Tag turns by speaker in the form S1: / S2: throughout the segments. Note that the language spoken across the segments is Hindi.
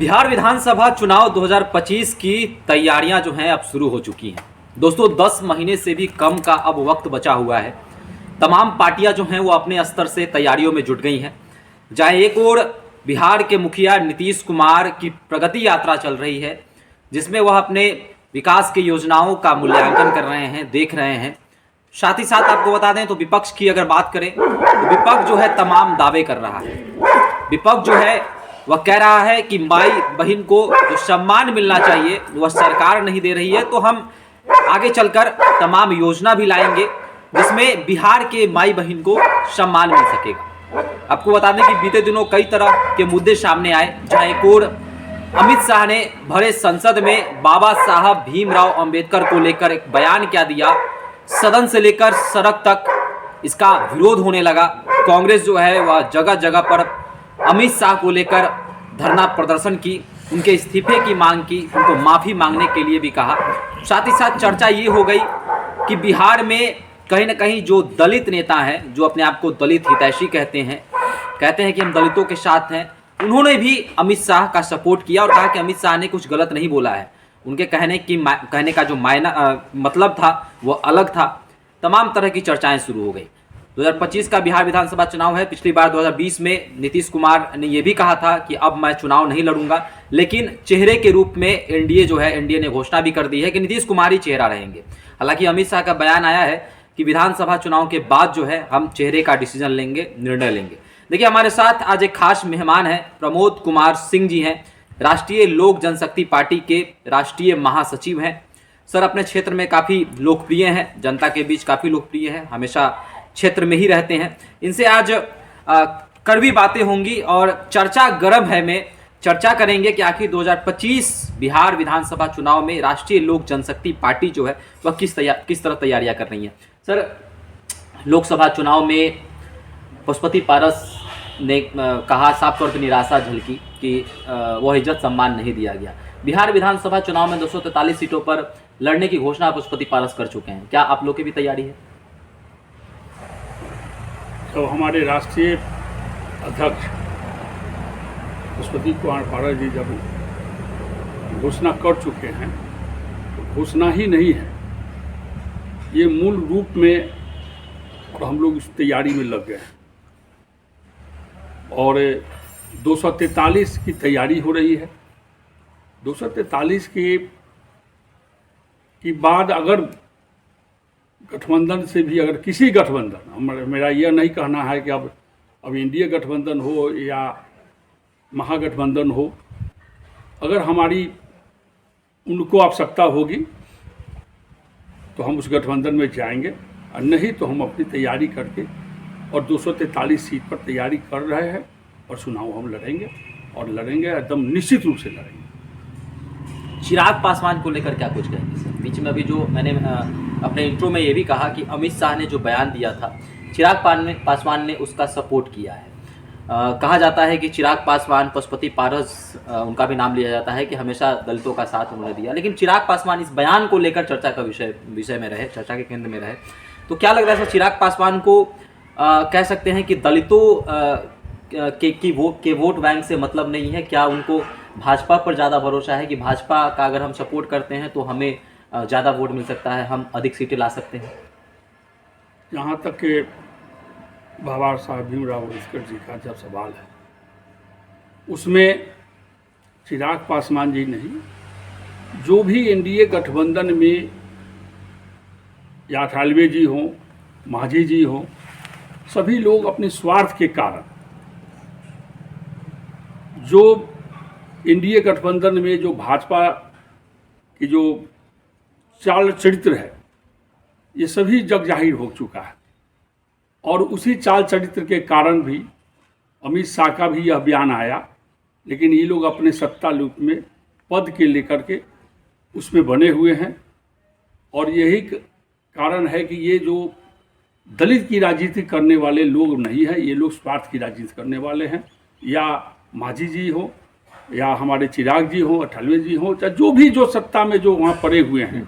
S1: बिहार विधानसभा चुनाव 2025 की तैयारियां जो हैं अब शुरू हो चुकी हैं। दोस्तों 10 महीने से भी कम का अब वक्त बचा हुआ है। तमाम पार्टियां जो हैं वो अपने स्तर से तैयारियों में जुट गई हैं। जहाँ एक ओर बिहार के मुखिया नीतीश कुमार की प्रगति यात्रा चल रही है, जिसमें वह अपने विकास की योजनाओं का मूल्यांकन कर रहे हैं, देख रहे हैं। साथ ही साथ आपको बता दें तो विपक्ष की अगर बात करें तो विपक्ष जो है तमाम दावे कर रहा है। विपक्ष जो है वह कह रहा है कि माई बहन को जो सम्मान मिलना चाहिए वह सरकार नहीं दे रही है, तो हम आगे चलकर तमाम योजना भी लाएंगे जिसमें बिहार के माई बहन को सम्मान मिल सकेगा। आपको बता दें कि बीते दिनों कई तरह के मुद्दे सामने आए, जहां एक और अमित शाह ने भरे संसद में बाबा साहब भीमराव अंबेडकर को लेकर एक बयान क्या दिया, सदन से लेकर सड़क तक इसका विरोध होने लगा। कांग्रेस जो है वह जगह जगह पर अमित शाह को लेकर धरना प्रदर्शन की, उनके इस्तीफे की मांग की, उनको माफ़ी मांगने के लिए भी कहा। साथ ही साथ चर्चा ये हो गई कि बिहार में कहीं ना कहीं जो दलित नेता हैं, जो अपने आप को दलित हितैषी कहते हैं कि हम दलितों के साथ हैं, उन्होंने भी अमित शाह का सपोर्ट किया और कहा कि अमित शाह ने कुछ गलत नहीं बोला है। उनके कहने का जो मतलब था वो अलग था। तमाम तरह की चर्चाएं शुरू हो गई। 2025 का बिहार विधानसभा चुनाव है। पिछली बार 2020 में नीतीश कुमार ने यह भी कहा था कि अब मैं चुनाव नहीं लड़ूंगा, लेकिन चेहरे के रूप में एनडीए ने घोषणा भी कर दी है कि नीतीश कुमार ही चेहरा रहेंगे। हालांकि अमित शाह का बयान आया है कि विधानसभा चुनाव के बाद जो है हम चेहरे का डिसीजन लेंगे, निर्णय लेंगे। देखिए हमारे साथ आज एक खास मेहमान है, प्रमोद कुमार सिंह जी हैं, राष्ट्रीय लोक जनशक्ति पार्टी के राष्ट्रीय महासचिव हैं। सर अपने क्षेत्र में काफ़ी लोकप्रिय हैं, जनता के बीच काफ़ी लोकप्रिय हैं, हमेशा क्षेत्र में ही रहते हैं। इनसे आज कड़वी बातें होंगी और चर्चा गर्म है में चर्चा करेंगे कि आखिर 2025 बिहार विधानसभा चुनाव में राष्ट्रीय लोक जनशक्ति पार्टी जो है वह किस तरह तैयारियां कर रही है। सर लोकसभा चुनाव में पशुपति पारस ने कहा, साफ तौर पर निराशा झलकी कि वह इज्जत सम्मान नहीं दिया गया। बिहार विधानसभा चुनाव में 243 सीटों पर लड़ने की घोषणा पशुपति पारस कर चुके हैं, क्या आप लोग की भी तैयारी है?
S2: तो हमारे राष्ट्रीय अध्यक्ष पशुपति कुमार पारस जी जब घोषणा कर चुके हैं तो घोषणा ही नहीं है, ये मूल रूप में और हम लोग इस तैयारी में लग गए हैं और 243 की तैयारी हो रही है। 243 की बाद अगर गठबंधन से भी, अगर किसी गठबंधन, मेरा यह नहीं कहना है कि अब इंडिया गठबंधन हो या महागठबंधन हो, अगर हमारी उनको आवश्यकता होगी तो हम उस गठबंधन में जाएंगे, और नहीं तो हम अपनी तैयारी करके और 243 सीट पर तैयारी कर रहे हैं और चुनाव हम लड़ेंगे और लड़ेंगे एकदम निश्चित रूप से लड़ेंगे।
S1: चिराग पासवान को लेकर क्या कुछ कहेंगे सर? बीच में अभी जो मैंने अपने इंट्रो में ये भी कहा कि अमित शाह ने जो बयान दिया था, चिराग पासवान ने उसका सपोर्ट किया है। कहा जाता है कि चिराग पासवान, पशुपति पारस, उनका भी नाम लिया जाता है कि हमेशा दलितों का साथ उन्होंने दिया, लेकिन चिराग पासवान इस बयान को लेकर चर्चा का विषय में रहे, चर्चा के केंद्र में रहे। तो क्या लग रहा है सर, चिराग पासवान को कह सकते हैं कि दलितों के वोट बैंक से मतलब नहीं है? क्या उनको भाजपा पर ज़्यादा भरोसा है कि भाजपा का अगर हम सपोर्ट करते हैं तो हमें ज़्यादा वोट मिल सकता है, हम अधिक सीटें ला सकते हैं?
S2: जहाँ तक कि बाबा साहब भीमराव अम्बेडकर जी का जब सवाल है, उसमें चिराग पासवान जी नहीं, जो भी एनडीए गठबंधन में या अठालवे जी हों, मांझी जी हों, सभी लोग अपने स्वार्थ के कारण जो एनडीए गठबंधन में जो भाजपा की जो चाल चरित्र है, ये सभी जग जाहिर हो चुका है और उसी चाल चरित्र के कारण भी अमित शाह का भी यह बयान आया। लेकिन ये लोग अपने सत्ता लूट में पद के लेकर के उसमें बने हुए हैं और यही कारण है कि ये जो दलित की राजनीति करने वाले लोग नहीं है, ये लोग स्वार्थ की राजनीति करने वाले हैं। या मांझी जी हो या हमारे चिराग जी हो, अठालवे जी हो, चाहे जो भी जो सत्ता में जो वहाँ पड़े हुए हैं,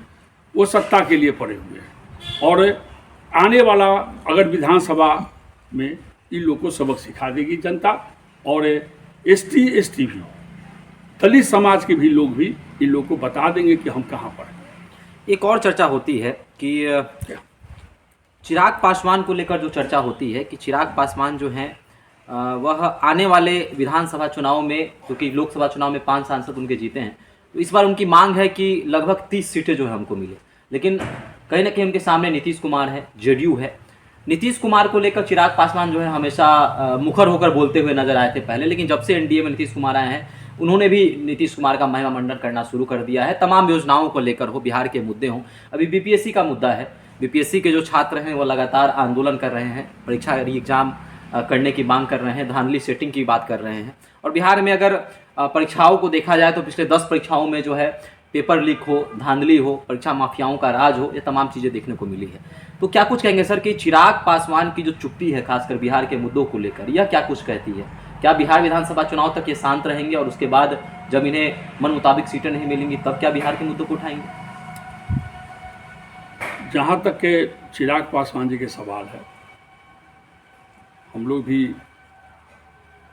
S2: वो सत्ता के लिए पड़े हुए हैं। और आने वाला अगर विधानसभा में इन लोग को सबक सिखा देगी जनता। और एसटी भी दलित समाज के भी लोग भी इन लोग को बता देंगे कि हम कहाँ पर हैं।
S1: एक और चर्चा होती है कि चिराग पासवान को लेकर जो चर्चा होती है कि चिराग पासवान जो हैं वह आने वाले विधानसभा चुनाव में, क्योंकि लोकसभा चुनाव में 5 सांसद उनके जीते हैं, तो इस बार उनकी मांग है कि लगभग 30 सीटें जो है हमको मिले। लेकिन कहीं ना कहीं उनके सामने नीतीश कुमार है, जेडीयू है। नीतीश कुमार को लेकर चिराग पासवान जो है हमेशा मुखर होकर बोलते हुए नजर आए थे पहले, लेकिन जब से एनडीए में नीतीश कुमार आए हैं उन्होंने भी नीतीश कुमार का महिमा मंडन करना शुरू कर दिया है। तमाम योजनाओं को लेकर हो, बिहार के मुद्दे हों, अभी बीपीएससी का मुद्दा है। बीपीएससी के जो छात्र हैं वो लगातार आंदोलन कर रहे हैं, परीक्षा एग्जाम करने की मांग कर रहे हैं, धांधली सेटिंग की बात कर रहे हैं। और बिहार में अगर परीक्षाओं को देखा जाए तो पिछले 10 परीक्षाओं में जो है पेपर लीक हो, धांधली हो, परीक्षा माफियाओं का राज हो, ये तमाम चीज़ें देखने को मिली है। तो क्या कुछ कहेंगे सर कि चिराग पासवान की जो चुप्पी है खासकर बिहार के मुद्दों को लेकर, यह क्या कुछ कहती है? क्या बिहार विधानसभा चुनाव तक ये शांत रहेंगे और उसके बाद जब इन्हें मन मुताबिक सीटें नहीं मिलेंगी तब क्या बिहार के मुद्दों को उठाएंगे?
S2: जहाँ तक के चिराग पासवान जी के सवाल है, हम लोग भी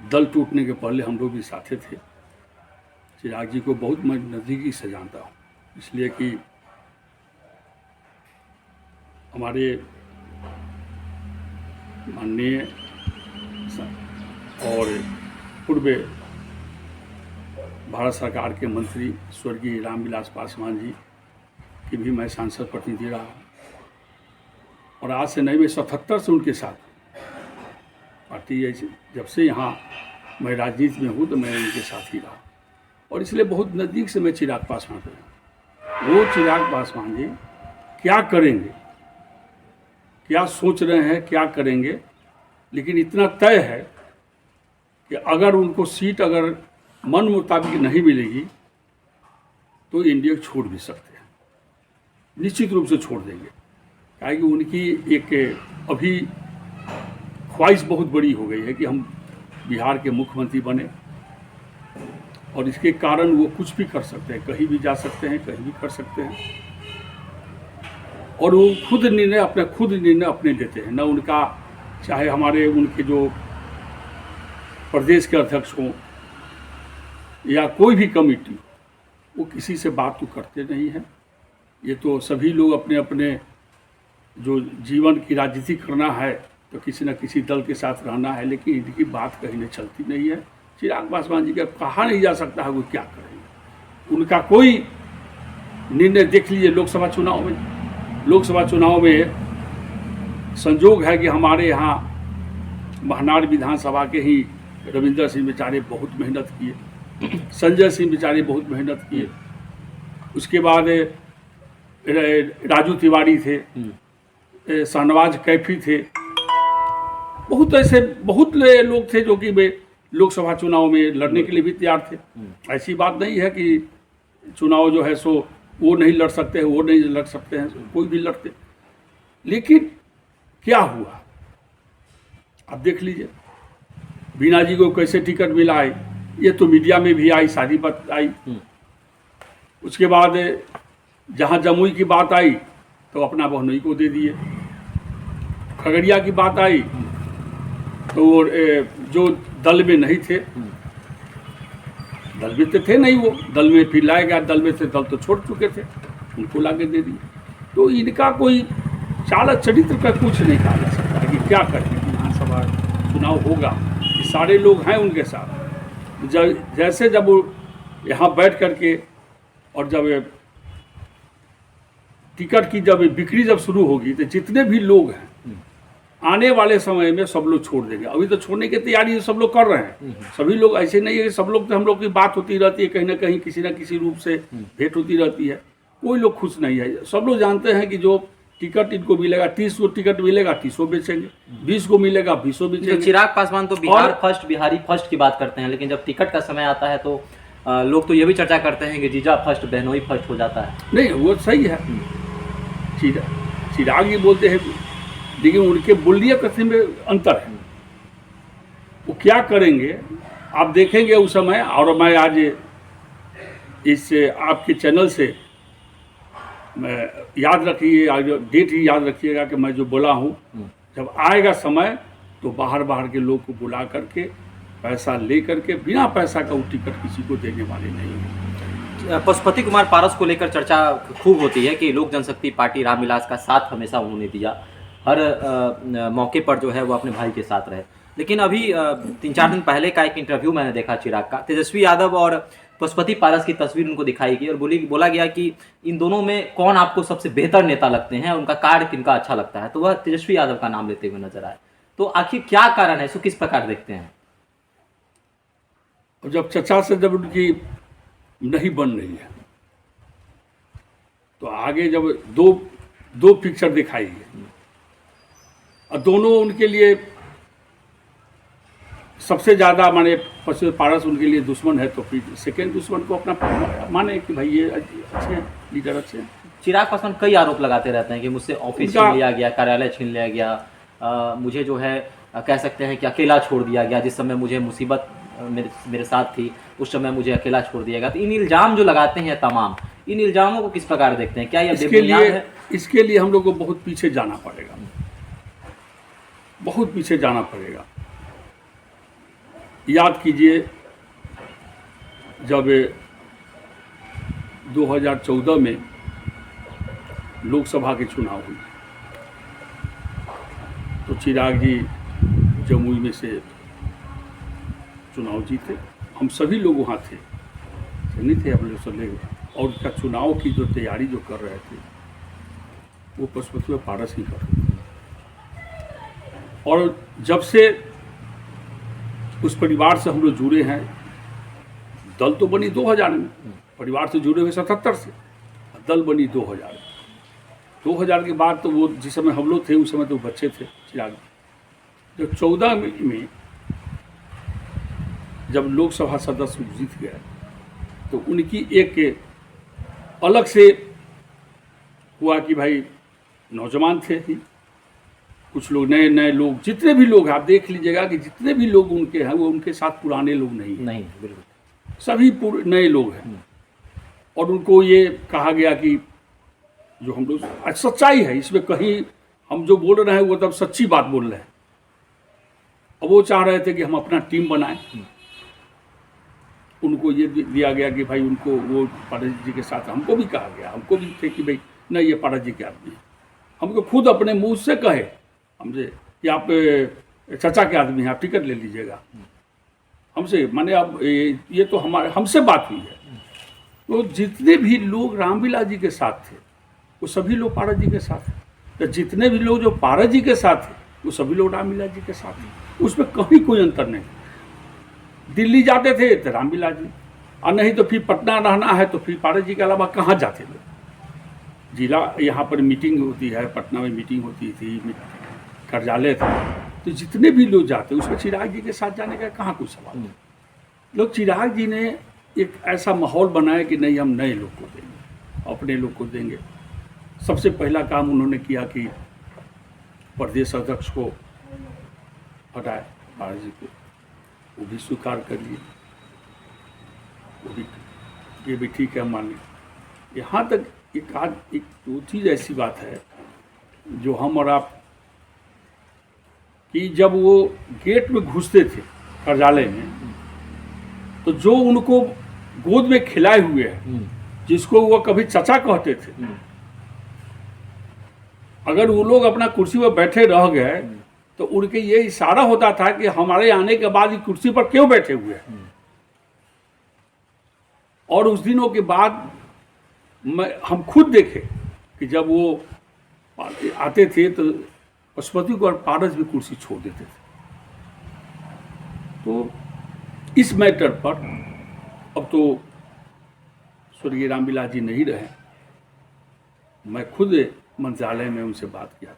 S2: दल टूटने के पहले हम लोग भी साथे थे। चिराग जी को बहुत मैं नज़दीकी से जानता हूँ, इसलिए कि हमारे माननीय और पूर्व भारत सरकार के मंत्री स्वर्गीय रामविलास पासवान जी की भी मैं सांसद प्रतिनिधि रहा हूँ, और आज से नहीं, मैं 77 से उनके साथ पार्टी जब से यहाँ मैं राजनीति में हूँ तो मैं उनके साथ ही रहा, और इसलिए बहुत नज़दीक से मैं चिराग पासवान को हूँ। वो चिराग पासवान जी क्या करेंगे, क्या सोच रहे हैं, क्या करेंगे, लेकिन इतना तय है कि अगर उनको सीट अगर मन मुताबिक नहीं मिलेगी तो इंडिया छोड़ भी सकते हैं, निश्चित रूप से छोड़ देंगे। क्या कि उनकी एक अभी ख्वाहिश बहुत बड़ी हो गई है कि हम बिहार के मुख्यमंत्री बने, और इसके कारण वो कुछ भी कर सकते हैं, कहीं भी जा सकते हैं, कहीं भी कर सकते हैं, और वो खुद निर्णय अपने लेते हैं। न उनका चाहे हमारे उनके जो प्रदेश के अध्यक्ष हों या कोई भी कमेटी, वो किसी से बात तो करते नहीं हैं। ये तो सभी लोग अपने अपने जो जीवन की राजनीति करना है तो किसी न किसी दल के साथ रहना है, लेकिन इनकी बात कहीं नहीं चलती नहीं है। चिराग पासवान जी का कहा नहीं जा सकता है वो क्या करेंगे। उनका कोई निर्णय देख लीजिए लोकसभा चुनाव में संजोग है कि हमारे यहाँ महनार विधानसभा के ही रविंदर सिंह बेचारे बहुत मेहनत किए, संजय सिंह बेचारे बहुत मेहनत किए, उसके बाद राजू तिवारी थे, शाहनवाज कैफी थे, बहुत ऐसे बहुत लोग थे जो कि वे लोकसभा चुनाव में लड़ने के लिए भी तैयार थे। ऐसी बात नहीं है कि चुनाव जो है सो वो नहीं लड़ सकते हैं, वो नहीं लड़ सकते हैं, कोई भी लड़ते। लेकिन क्या हुआ आप देख लीजिए, बीना जी को कैसे टिकट मिला है, ये तो मीडिया में भी आई, सारी बात आई। उसके बाद जहाँ जमुई की बात आई तो अपना बहनोई को दे दिए, खगड़िया की बात आई तो जो दल में नहीं थे, दल में तो थे नहीं, वो दल में फिर लाया गया, दल में से दल तो छोड़ चुके थे, उनको लाके दे दिए। तो इनका कोई चाल चरित्र का कुछ नहीं कहा जा सकता कि क्या करें। विधानसभा चुनाव होगा, ये सारे लोग हैं उनके साथ। जैसे जब वो यहाँ बैठ करके और जब टिकट की जब बिक्री जब शुरू होगी तो जितने भी लोग हैं आने वाले समय में सब लोग छोड़ देंगे। अभी तो छोड़ने की तैयारी सब लोग कर रहे हैं, सभी लोग ऐसे नहीं है कि सब लोग, तो हम लोग की बात होती रहती है, कहीं ना कहीं किसी न किसी रूप से भेंट होती रहती है, कोई लोग खुश नहीं है। सब लोग जानते हैं कि जो टिकट इनको मिलेगा, 30 को टिकट मिलेगा 30 बेचेंगे, 20 को मिलेगा 20 बेचेंगे।
S1: चिराग पासवान तो बिहार फर्स्ट, बिहारी फर्स्ट की बात करते हैं, लेकिन जब टिकट का समय आता है तो लोग तो ये भी चर्चा करते हैं कि जीजा फर्स्ट बहनोई फर्स्ट हो जाता है।
S2: नहीं, वो सही है, चिराग ये बोलते हैं, लेकिन उनके बोलिए कथन में अंतर है। वो क्या करेंगे आप देखेंगे उस समय। और मैं आज इस आपके चैनल से मैं याद रखिए, आज डेट ही याद रखिएगा कि मैं जो बोला हूँ, जब आएगा समय तो बाहर के लोग को बुला करके पैसा लेकर के बिना पैसा का वो टिकट किसी को देने वाले नहीं है।
S1: पशुपति कुमार पारस को लेकर चर्चा खूब होती है कि लोक जनशक्ति पार्टी रामविलास का साथ हमेशा उन्होंने दिया, हर मौके पर जो है वो अपने भाई के साथ रहे। लेकिन अभी 3-4 दिन पहले का एक इंटरव्यू मैंने देखा चिराग का, तेजस्वी यादव और पशुपति पारस की तस्वीर उनको दिखाई गई और बोला गया कि इन दोनों में कौन आपको सबसे बेहतर नेता लगते हैं, उनका कार्य किनका अच्छा लगता है, तो वह तेजस्वी यादव का नाम लेते हुए नजर आए। तो आखिर क्या कारण है, इसको किस प्रकार देखते हैं?
S2: और जब चचा से जब उनकी नहीं बन रही है तो आगे जब दो पिक्चर दिखाई है और दोनों उनके लिए सबसे ज़्यादा माने पशुपति पारस उनके लिए दुश्मन है, तो फिर सेकेंड दुश्मन को अपना माने कि भाई ये अच्छे हैं, लीडर अच्छे हैं।
S1: चिराग पासवान कई आरोप लगाते रहते हैं कि मुझसे ऑफिस छीन लिया गया, कार्यालय छीन लिया गया, मुझे जो है कह सकते हैं कि अकेला छोड़ दिया गया, जिस समय मुझे मुसीबत मेरे साथ थी उस समय मुझे अकेला छोड़ दिया गया। तो इन इल्ज़ाम जो लगाते हैं तमाम, इन इल्ज़ामों को किस प्रकार देखते हैं? क्या यह बेबुनियाद है?
S2: इसके लिए हम लोग को बहुत पीछे जाना पड़ेगा, बहुत पीछे जाना पड़ेगा। याद कीजिए जब 2014 में लोकसभा के चुनाव हुए तो चिराग जी जमुई में से चुनाव जीते, हम सभी लोग वहाँ थे, नहीं थे हम लोग सब लोग, और उसका चुनाव की जो तैयारी जो कर रहे थे वो पशुपति पारस ही कर रहे थे। और जब से उस परिवार से हम लोग जुड़े हैं, दल तो बनी 2000 में, परिवार से जुड़े हुए 77 से, दल बनी 2000 के बाद तो वो जिस समय हम लोग थे उस समय तो बच्चे थे चिराग। जब 14 में जब लोकसभा सदस्य जीत गए तो उनकी एक अलग से हुआ कि भाई नौजवान थे ही, कुछ लोग नए लोग, जितने भी लोग आप देख लीजिएगा कि जितने भी लोग उनके हैं वो उनके साथ पुराने लोग नहीं
S1: बिल्कुल,
S2: सभी नए लोग हैं। और उनको ये कहा गया कि जो हम लोग सच्चाई है इसमें, कहीं हम जो बोल रहे हैं वो तब सच्ची बात बोल रहे हैं। अब वो चाह रहे थे कि हम अपना टीम बनाएं, उनको ये दिया गया कि भाई उनको वो पारस जी के साथ, हमको भी कहा गया, हमको भी थे कि भाई नहीं ये पारस जी के आदमी है, हमको खुद अपने मुंह से कहे हमसे कि आप चचा के आदमी हैं, आप टिकट ले लीजिएगा हमसे, माने अब ये तो हमसे बात हुई है। तो जितने भी लोग रामविलास जी के साथ थे वो सभी लोग पारस जी के साथ थे, तो जितने भी लोग जो पारस जी के साथ थे वो सभी लोग रामविलास जी के साथ थे, उसमें कहीं कोई अंतर नहीं। दिल्ली जाते थे तो रामविलास जी, और नहीं तो फिर पटना रहना है तो फिर पारस जी के अलावा कहाँ जाते थे। जिला यहाँ पर मीटिंग होती है, पटना में मीटिंग होती थी, कार्यालय था, तो जितने भी लोग जाते उसमें चिराग जी के साथ जाने का कहाँ कोई सवाल। लोग चिराग जी ने एक ऐसा माहौल बनाया कि नहीं हम नए लोग को देंगे, अपने लोग को देंगे। सबसे पहला काम उन्होंने किया कि प्रदेश अध्यक्ष को हटाया, पारस जी को, वो भी स्वीकार कर लिए, वो भी ये भी ठीक है मान ली। यहाँ तक एक दो चीज़ ऐसी बात है जो हम और आप, कि जब वो गेट में घुसते थे कार्यालय में तो जो उनको गोद में खिलाए हुए हैं, जिसको वो कभी चचा कहते थे, अगर वो लोग अपना कुर्सी पर बैठे रह गए तो उनके ये इशारा होता था कि हमारे आने के बाद इस कुर्सी पर क्यों बैठे हुए हैं। और उस दिनों के बाद हम खुद देखे कि जब वो आते थे तो पशुपति को और पारस भी कुर्सी छोड़ देते थे। तो इस मैटर पर अब तो स्वर्गीय रामविलास जी नहीं रहे, मैं खुद मंत्रालय में उनसे बात किया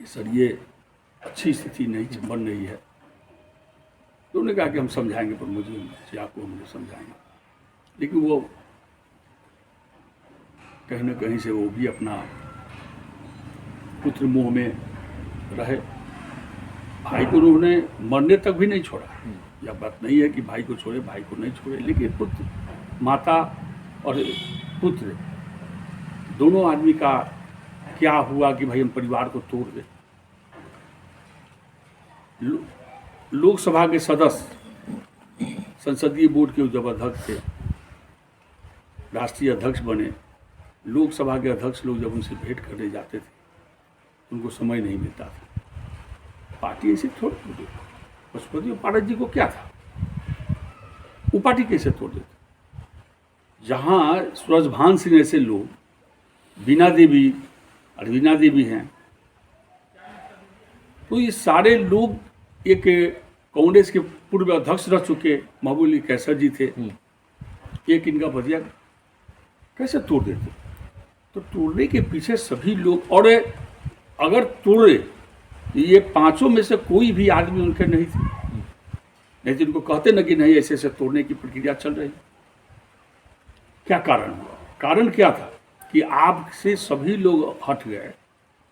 S2: कि सर ये अच्छी स्थिति नहीं बन रही है, तो उन्होंने कहा कि हम समझाएंगे, पर मुझे आपको मुझे समझाएंगे। लेकिन वो कहीं ना कहीं से वो भी अपना पुत्र मोह में रहे, भाई को उन्होंने मरने तक भी नहीं छोड़ा। यह बात नहीं है कि भाई को छोड़े, भाई को नहीं छोड़े, लेकिन पुत्र, माता और पुत्र दोनों आदमी का क्या हुआ कि भाई हम परिवार को तोड़ दें। लोकसभा के सदस्य संसदीय बोर्ड के जब अध्यक्ष थे, राष्ट्रीय अध्यक्ष बने, लोकसभा के अध्यक्ष लोग जब उनसे भेंट करने जाते थे उनको समय नहीं मिलता था। पार्टी ऐसे छोड़ देते। पशुपति पारस जी को क्या था, वो पार्टी कैसे तोड़ देते? जहाँ सूरजभान सिंह ऐसे लोग, बीना देवी, अरविंदा देवी हैं, तो ये सारे लोग एक कांग्रेस के पूर्व अध्यक्ष रह चुके महबूब अली कैसर जी थे, एक इनका भजिया कैसे तोड़ देते? तो तोड़ने के पीछे सभी लोग, और अगर तोड़े ये पांचों में से कोई भी आदमी उनके नहीं थे, नहीं तो इनको कहते न कि नहीं ऐसे ऐसे तोड़ने की प्रक्रिया चल रही। क्या कारण हुआ? कारण क्या था कि आपसे सभी लोग हट गए,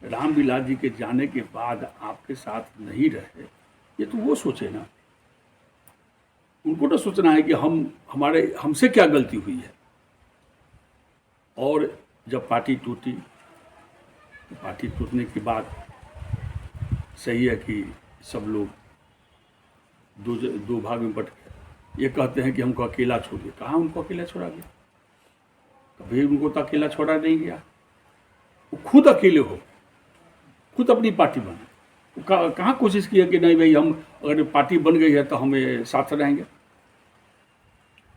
S2: रामविलास जी के जाने के बाद आपके साथ नहीं रहे। ये तो वो सोचे ना, उनको तो सोचना है कि हमसे क्या गलती हुई है। और जब पार्टी टूटी, तो पार्टी टूटने के बाद सही है कि सब लोग दो भाग में बट गए। ये कहते हैं कि हमको अकेला छोड़ दिया। कहाँ उनको अकेला छोड़ा गया? कभी उनको तो अकेला छोड़ा नहीं गया। वो खुद अकेले हो, खुद अपनी पार्टी बने। कहाँ कोशिश किया कि नहीं भाई हम अगर पार्टी बन गई है तो हमें साथ रहेंगे।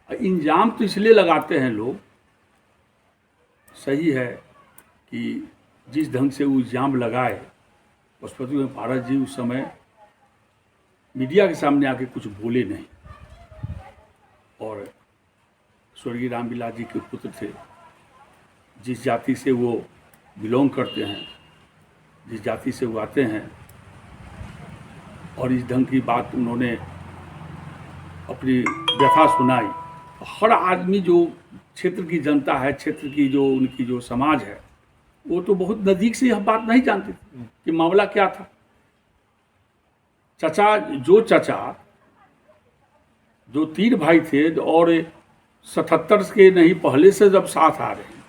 S2: इंजाम तो इसलिए लगाते हैं लोग, सही है कि जिस ढंग से वो इल्ज़ाम लगाए, पशुपति पारस जी उस समय मीडिया के सामने आके कुछ बोले नहीं, और स्वर्गीय रामविलास जी के पुत्र थे, जिस जाति से वो बिलोंग करते हैं, जिस जाति से वो आते हैं, और इस ढंग की बात उन्होंने अपनी व्यथा सुनाई। हर आदमी जो क्षेत्र की जनता है, क्षेत्र की जो उनकी जो समाज है, वो तो बहुत नज़दीक से यह बात नहीं जानती थी कि मामला क्या था। चचा जो तीन भाई थे और 77 के नहीं पहले से जब साथ आ रहे हैं,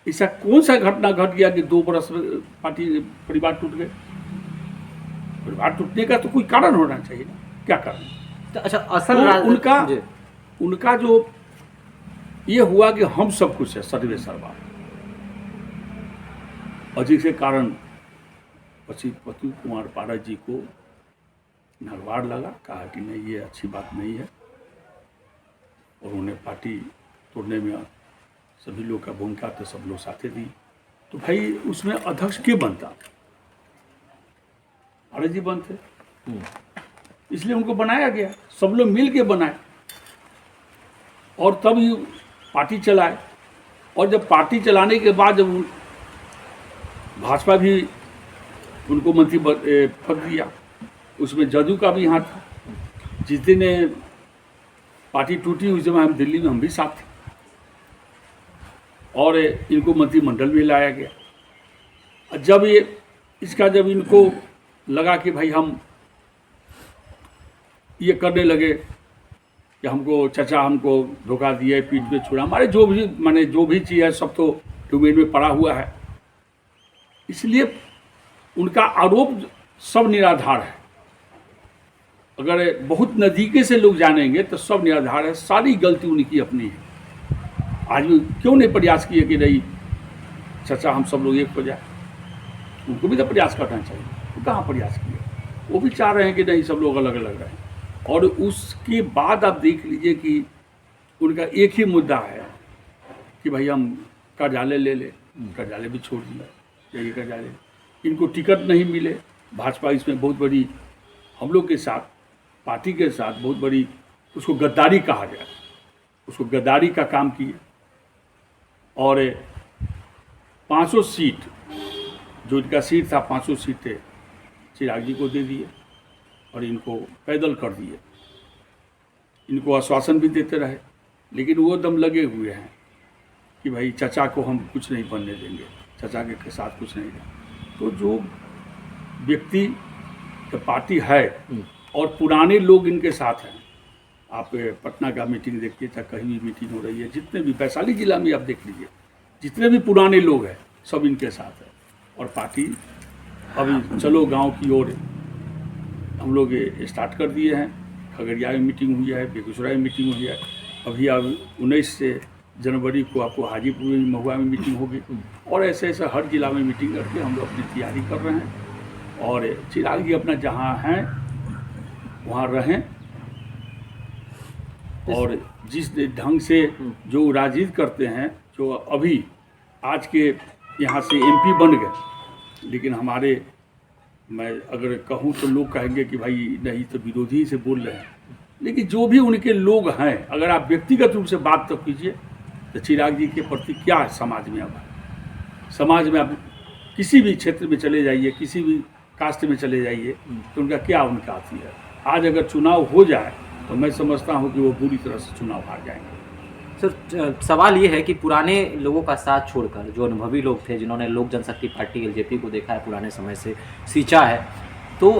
S2: ऐसा कौन सा घटना घट गया कि 2 बरस में परिवार टूट गए? परिवार टूटने का तो कोई कारण होना चाहिए ना, क्या कारण?
S1: तो अच्छा, असल
S2: तो उनका जो ये हुआ कि हम सब कुछ है, सर्वे सर्वा, और जिसके कारण पशुपति कुमार पारस जी को नरवार लगा, कहा कि नहीं ये अच्छी बात नहीं है, और उन्हें पार्टी तोड़ने में सभी लोग का भूमिका तो सब लोग साथे दी। तो भाई उसमें अध्यक्ष क्यों बनता? पारस जी बनते, इसलिए उनको बनाया गया, सब लोग मिल के बनाए, और तब ही पार्टी चलाए। और जब पार्टी चलाने के बाद जब भाजपा भी उनको मंत्री पद दिया, उसमें जदयू का भी हाथ था। जिस दिन पार्टी टूटी उस समय हम दिल्ली में, हम भी साथ थे, और इनको मंत्रिमंडल में लाया गया। जब जब इनको लगा कि भाई हम ये करने लगे कि चचा हमको धोखा दिया, पीठ पे छुड़ा, हमारे जो भी चीज़ है सब तो डोमेन में पड़ा हुआ है, इसलिए उनका आरोप सब निराधार है। अगर बहुत नज़दीके से लोग जानेंगे तो सब निराधार है, सारी गलती उनकी अपनी है। आज भी क्यों नहीं प्रयास किए कि नहीं चचा हम सब लोग एक हो जाए? उनको भी तो प्रयास करना चाहिए। वो कहाँ प्रयास किए? वो भी चाह रहे हैं कि नहीं सब लोग अलग अलग रहें। और उसके बाद आप देख लीजिए कि उनका एक ही मुद्दा है कि भाई हम कार्यालय ले ले, कार्यालय भी छोड़ दिया, यही कार्यालय। इनको टिकट नहीं मिले, भाजपा इसमें बहुत बड़ी हम लोग के साथ, पार्टी के साथ बहुत बड़ी, उसको गद्दारी कहा जाए, उसको गद्दारी का काम किए। और 500 सीट जो इनका सीट था, 500 सीटें चिराग जी को दे दिए और इनको पैदल कर दिए। इनको आश्वासन भी देते रहे, लेकिन वो दम लगे हुए हैं कि भाई चचा को हम कुछ नहीं बनने देंगे, चचा के साथ कुछ नहीं देंगे। तो जो व्यक्ति पार्टी है और पुराने लोग इनके साथ हैं, आप पटना का मीटिंग देखिए, चाहे कहीं भी मीटिंग हो रही है, जितने भी वैशाली जिला में आप देख लीजिए, जितने भी पुराने लोग हैं सब इनके साथ है। और पार्टी अभी चलो गांव की ओर हम लोग स्टार्ट कर दिए हैं। खगड़िया में मीटिंग हुई है, बेगूसराय में मीटिंग हुई है, अभी अब 19 जनवरी को आपको हाजीपुर में, महुआ में मीटिंग होगी, और ऐसे ऐसे हर जिला में मीटिंग करके हम लोग अपनी तैयारी कर रहे हैं। और चिराग जी अपना जहाँ हैं वहाँ रहें, और जिस ढंग से जो राजनीति करते हैं, जो अभी आज के यहाँ से एमपी बन गए, लेकिन हमारे, मैं अगर कहूँ तो लोग कहेंगे कि भाई नहीं तो विरोधी से बोल रहे हैं, लेकिन जो भी उनके लोग हैं, अगर आप व्यक्तिगत रूप से बात तो कीजिए तो चिराग जी के प्रति क्या है समाज में। अब समाज में आप किसी भी क्षेत्र में चले जाइए, किसी भी कास्ट में चले जाइए, तो उनका क्या उनका आती है। आज अगर चुनाव हो जाए तो मैं समझता हूँ कि वो बुरी तरह से चुनाव हार जाएंगे।
S1: सर, सवाल ये है कि पुराने लोगों का साथ छोड़कर जो अनुभवी लोग थे, जिन्होंने लोक जनशक्ति पार्टी एलजेपी को देखा है, पुराने समय से सींचा है, तो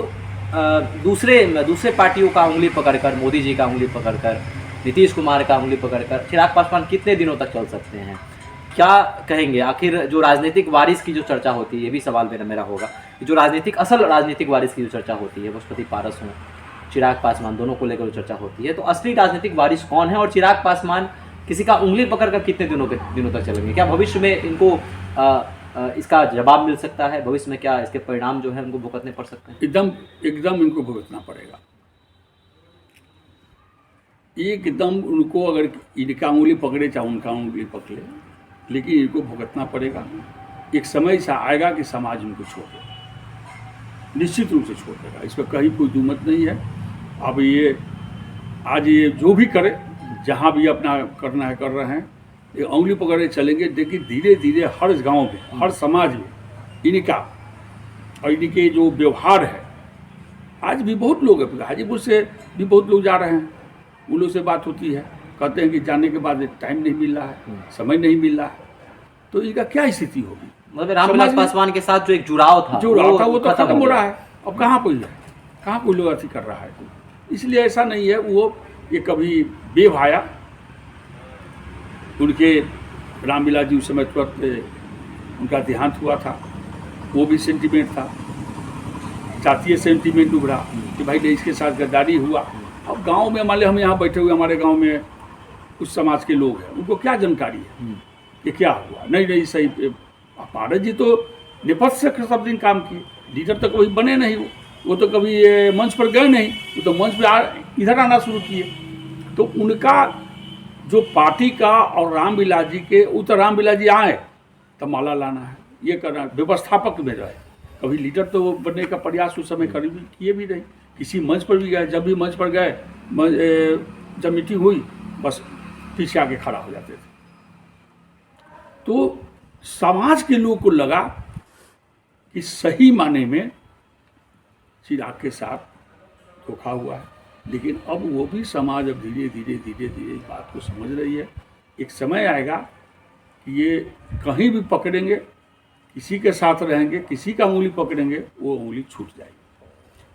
S1: दूसरे पार्टियों का उंगली पकड़कर, मोदी जी का उंगली पकड़कर, नीतीश कुमार का उंगली पकड़कर चिराग पासवान कितने दिनों तक चल सकते हैं? क्या कहेंगे? आखिर जो राजनीतिक वारिस की जो चर्चा होती है, ये भी सवाल मेरा होगा, जो असल राजनीतिक वारिस की जो चर्चा होती है, पशुपति पारस हों, चिराग पासवान, दोनों को लेकर जो चर्चा होती है, तो असली राजनीतिक वारिस कौन है? और चिराग पासवान किसी का उंगली पकड़कर कितने दिनों तक चलेंगे? क्या भविष्य में इनको इसका जवाब मिल सकता है? भविष्य में क्या इसके परिणाम जो है उनको भुगतने पड़ सकते हैं?
S2: एकदम इनको भुगतना पड़ेगा। एकदम उनको, अगर इनका उंगली पकड़े चाहे उनका उंगली पकड़े, लेकिन इनको भुगतना पड़ेगा। एक समय ऐसा आएगा कि समाज उनको छोड़ देगा, निश्चित रूप से छोड़ देगा, इस पर कहीं कोई दुमत नहीं है। अब ये आज ये जो भी करे, जहाँ भी अपना करना है कर रहे हैं, ये उंगली पकड़े चलेंगे। देखिए धीरे धीरे हर गांव में, हर समाज में इनका और इनके जो व्यवहार है, आज भी बहुत लोग हैं, हाजीपुर से भी बहुत लोग जा रहे हैं, उन लोग से बात होती है, कहते हैं कि जाने के बाद टाइम नहीं मिल रहा है, समय नहीं मिल रहा है, तो इनका क्या स्थिति होगी?
S1: मतलब रामविलास पासवान के साथ जो एक जुड़ाव था वो
S2: तो खत्म हो रहा है। अब कहाँ कोई है, कहाँ कोई लोग अथी कर रहा है? इसलिए ऐसा नहीं है। वो ये कभी बेव आया, उनके रामविलास जी उस समय तुरंत उनका देहांत हुआ था, वो भी सेंटीमेंट था, जातीय सेंटीमेंट उभरा कि भाई नहीं, इसके साथ गद्दारी हुआ। अब गांव में मान लिया हम यहाँ बैठे हुए, हमारे गांव में उस समाज के लोग हैं, उनको क्या जानकारी है कि क्या हुआ? नहीं सही, पारस जी तो निपक्ष से सब दिन काम किए, लीडर तो कभी बने नहीं, वो तो कभी मंच पर गए नहीं, वो तो मंच पे इधर आना शुरू किए। तो उनका जो पार्टी का और रामविलास जी के, वो तो रामविलास जी आए तो माला लाना है, ये करना, व्यवस्थापक में रहे, कभी लीडर तो बनने का प्रयास उस समय कभी किए भी नहीं। किसी मंच पर भी गए, जब भी मंच पर गए, जब मीटिंग हुई बस पीछे आके खड़ा हो जाते थे। तो समाज के लोगों को लगा कि सही माने में चिराग के साथ धोखा हुआ है, लेकिन अब वो भी समाज अब धीरे धीरे इस बात को समझ रही है। एक समय आएगा कि ये कहीं भी पकड़ेंगे, किसी के साथ रहेंगे, किसी का उंगली पकड़ेंगे, वो उंगली छूट जाएगी।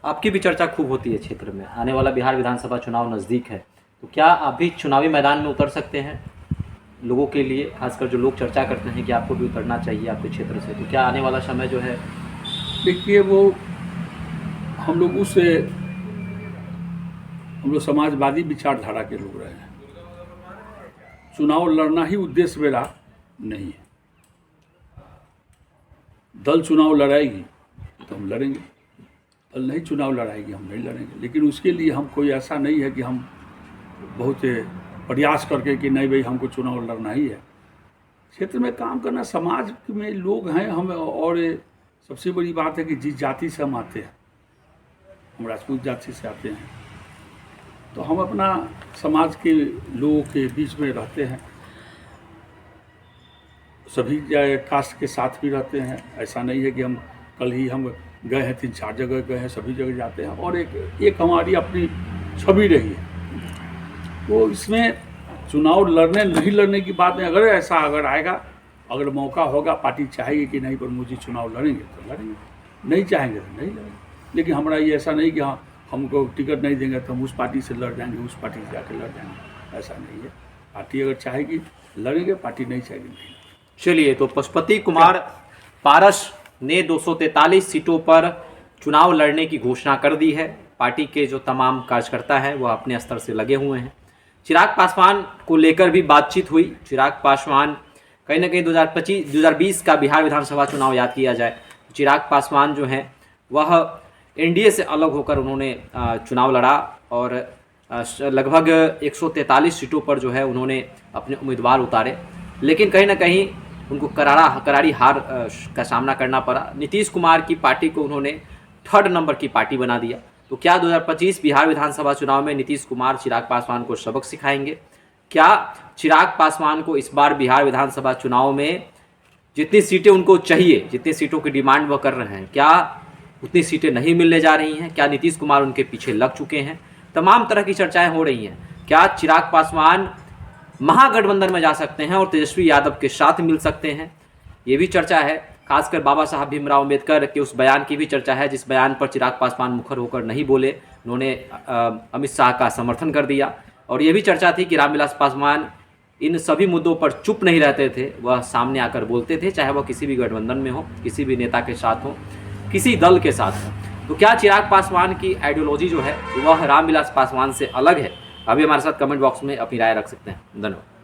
S1: आपकी भी चर्चा खूब होती है क्षेत्र में, आने वाला बिहार विधानसभा चुनाव नज़दीक है, तो क्या आप भी चुनावी मैदान में उतर सकते हैं? लोगों के लिए, खासकर जो लोग चर्चा करते हैं कि आपको भी उतरना चाहिए आपके क्षेत्र से, तो क्या आने वाला समय जो है?
S2: देखिए, वो हम लोग समाजवादी विचारधारा के लोग रहे हैं। चुनाव लड़ना ही उद्देश्य मेरा नहीं है। दल चुनाव लड़ाएगी तो हम लड़ेंगे, दल नहीं चुनाव लड़ाएगी हम नहीं लड़ेंगे। लेकिन उसके लिए हम कोई ऐसा नहीं है कि हम बहुत प्रयास करके कि नहीं भाई हमको चुनाव लड़ना ही है। क्षेत्र में काम करना, समाज में लोग हैं हम, और सबसे बड़ी बात है कि जिस जाति से हम आते हैं, हम राजपूत जाति से आते हैं, तो हम अपना समाज के लोगों के बीच में रहते हैं, सभी कास्ट के साथ भी रहते हैं। ऐसा नहीं है कि हम कल ही हम गए हैं, 3-4 जगह गए हैं, सभी जगह जाते हैं, और एक हमारी अपनी छवि रही है। तो इसमें चुनाव लड़ने नहीं लड़ने की बात नहीं। अगर आएगा, अगर मौका होगा, पार्टी चाहेगी कि नहीं प्रमोद जी चुनाव लड़ेंगे तो लड़ेंगे, नहीं चाहेंगे तो नहीं लड़ेंगे। लेकिन हमारा ये ऐसा नहीं कि हाँ हमको टिकट नहीं देंगे तो हम उस पार्टी से लड़ जाएंगे, उस पार्टी से जाकर लड़ जाएंगे, ऐसा नहीं है। पार्टी अगर चाहेगी लड़ेंगे, पार्टी नहीं चाहेगी नहीं।
S1: चलिए, तो पशुपति कुमार पारस ने 243 सीटों पर चुनाव लड़ने की घोषणा कर दी है। पार्टी के जो तमाम कार्यकर्ता हैं वह अपने स्तर से लगे हुए हैं। चिराग पासवान को लेकर भी बातचीत हुई। चिराग पासवान कहीं ना कहीं 2020 का बिहार विधानसभा चुनाव याद किया जाए, चिराग पासवान जो हैं वह एनडीए से अलग होकर उन्होंने चुनाव लड़ा और लगभग 143 सीटों पर जो है उन्होंने अपने उम्मीदवार उतारे, लेकिन कहीं ना कहीं उनको करारी हार का सामना करना पड़ा। नीतीश कुमार की पार्टी को उन्होंने 3rd नंबर की पार्टी बना दिया। तो क्या 2025 बिहार विधानसभा चुनाव में नीतीश कुमार चिराग पासवान को सबक सिखाएंगे? क्या चिराग पासवान को इस बार बिहार विधानसभा चुनाव में जितनी सीटें उनको चाहिए, जितनी सीटों की डिमांड वह कर रहे हैं, क्या उतनी सीटें नहीं मिलने जा रही हैं? क्या नीतीश कुमार उनके पीछे लग चुके हैं? तमाम तरह की चर्चाएं हो रही हैं। क्या चिराग पासवान महागठबंधन में जा सकते हैं और तेजस्वी यादव के साथ मिल सकते हैं? ये भी चर्चा है। खासकर बाबा साहब भीमराव अम्बेडकर के उस बयान की भी चर्चा है जिस बयान पर चिराग पासवान मुखर होकर नहीं बोले, उन्होंने अमित शाह का समर्थन कर दिया। और ये भी चर्चा थी कि रामविलास पासवान इन सभी मुद्दों पर चुप नहीं रहते थे, वह सामने आकर बोलते थे, चाहे वह किसी भी गठबंधन में हो, किसी भी नेता के साथ हो, किसी दल के साथ हो। तो क्या चिराग पासवान की आइडियोलॉजी जो है वह रामविलास पासवान से अलग है? अभी हमारे साथ कमेंट बॉक्स में अपनी राय रख सकते हैं। धन्यवाद।